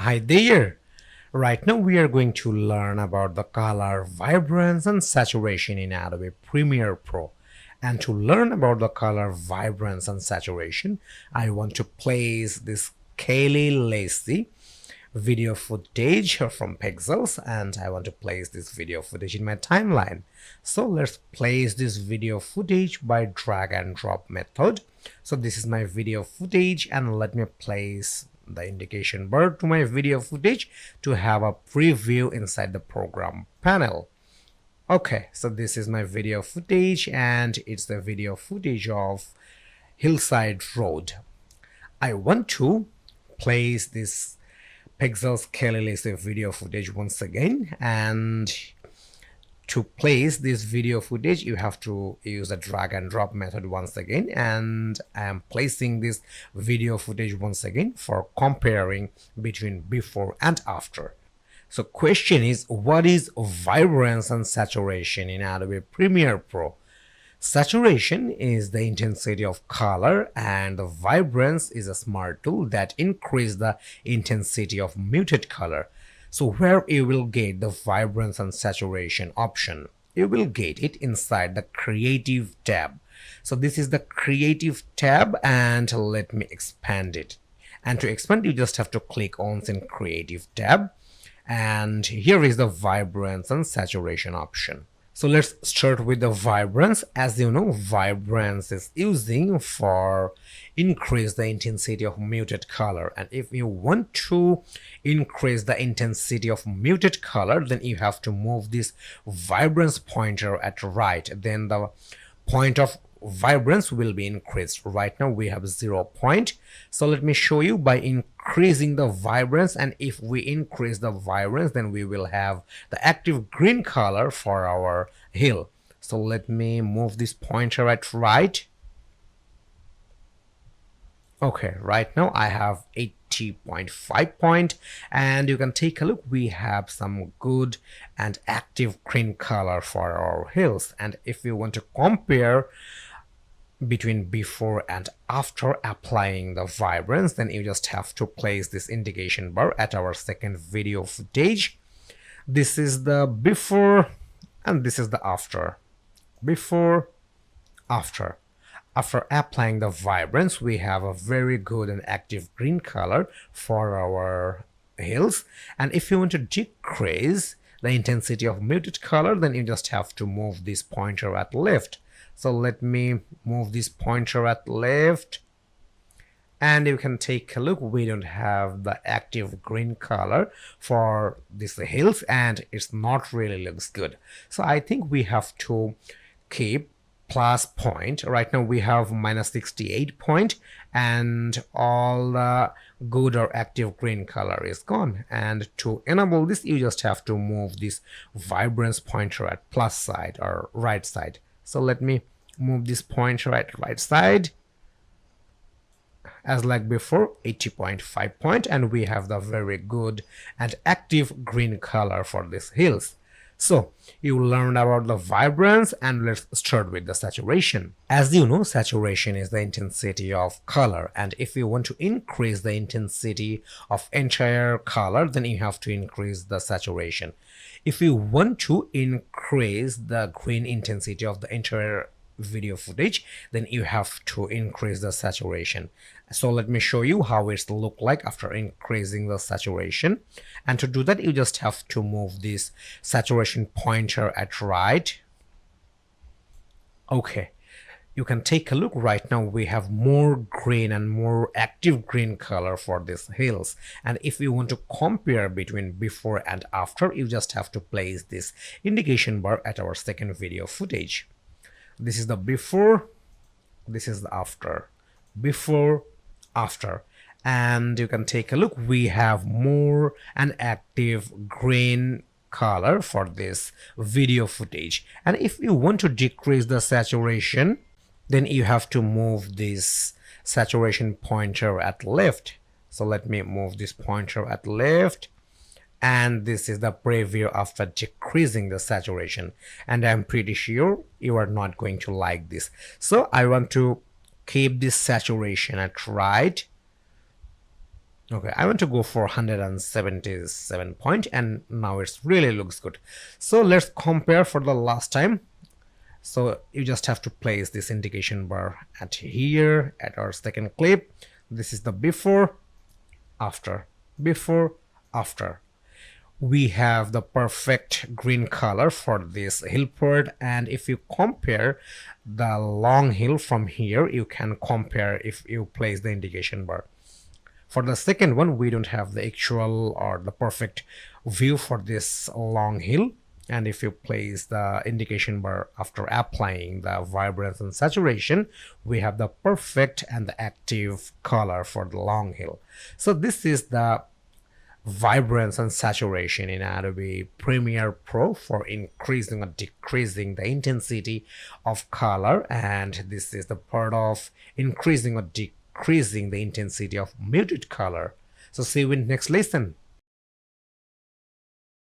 Hi there! Right now we are going to learn about the color vibrance and saturation in Adobe Premiere Pro. And to learn about the color vibrance and saturation, I want to place this Kaylee Lacey video footage from Pixels, and I want to place this video footage in my timeline. So let's place this video footage by drag and drop method. So this is my video footage, and let me place the indication bar to my video footage to have a preview inside the program panel. Okay, so this is my video footage, and it's the video footage of Hillside Road. I want to place this Pixels Kaylee Lacey video footage once again, and to place this video footage you have to use the drag and drop method once again, and I am placing this video footage once again for comparing between before and after. So question is, what is vibrance and saturation in Adobe Premiere Pro? Saturation is the intensity of color, and the vibrance is a smart tool that increases the intensity of muted color. So where you will get the vibrance and saturation option? You will get it inside the creative tab. So this is the creative tab, and let me expand it. And to expand, you just have to click on in creative tab, and here is the vibrance and saturation option. So let's start with the vibrance. As you know, vibrance is using for increase the intensity of muted color, and if you want to increase the intensity of muted color, then you have to move this vibrance pointer at right, then the point of vibrance will be increased. Right now we have 0 point, so let me show you by increasing the vibrance, and if we increase the vibrance, then we will have the active green color for our hill. So let me move this pointer at right. Okay, right now I have 80.5 point, and you can take a look, we have some good and active green color for our hills. And if you want to compare between before and after applying the vibrance, then you just have to place this indication bar at our second video footage. This is the before and this is the after. Before, after. After applying the vibrance, we have a very good and active green color for our hills. And if you want to decrease the intensity of muted color, then you just have to move this pointer at left. So let me move this pointer at left, and you can take a look, we don't have the active green color for these hills, and it's not really looks good. So I think we have to keep plus point. Right now we have minus 68 point, and all the good or active green color is gone. And to enable this, you just have to move this vibrance pointer at plus side or right side. So let me move this pointer at right side as like before, 80.5 point, and we have the very good and active green color for these hills. So you learned about the vibrance, and let's start with the saturation. As you know, saturation is the intensity of color, and if you want to increase the intensity of entire color, then you have to increase the saturation. If you want to increase the green intensity of the entire video footage, then you have to increase the saturation. So let me show you how it's look like after increasing the saturation. And to do that, you just have to move this saturation pointer at right. Okay, you can take a look. Right now we have more green and more active green color for these hills, and if you want to compare between before and after, you just have to place this indication bar at our second video footage. This is the before, this is the after. Before, after. And you can take a look, we have more an active green color for this video footage. And if you want to decrease the saturation, then you have to move this saturation pointer at left. So let me move this pointer at left, and this is the preview after decreasing the saturation, and I'm pretty sure you are not going to like this. So I want to keep this saturation at right, Okay, I want to go for 177 point, and now it's really looks good. So let's compare for the last time. So you just have to place this indication bar at here at our second clip. This is the before, after, before, after. We have the perfect green color for this hill part, and if you compare the long hill from here, you can compare if you place the indication bar. For the second one, we don't have the actual or the perfect view for this long hill, and if you place the indication bar after applying the vibrance and saturation, we have the perfect and the active color for the long hill. So this is the vibrance and saturation in Adobe Premiere Pro for increasing or decreasing the intensity of color, and this is the part of increasing or decreasing the intensity of muted color. So see you in next lesson.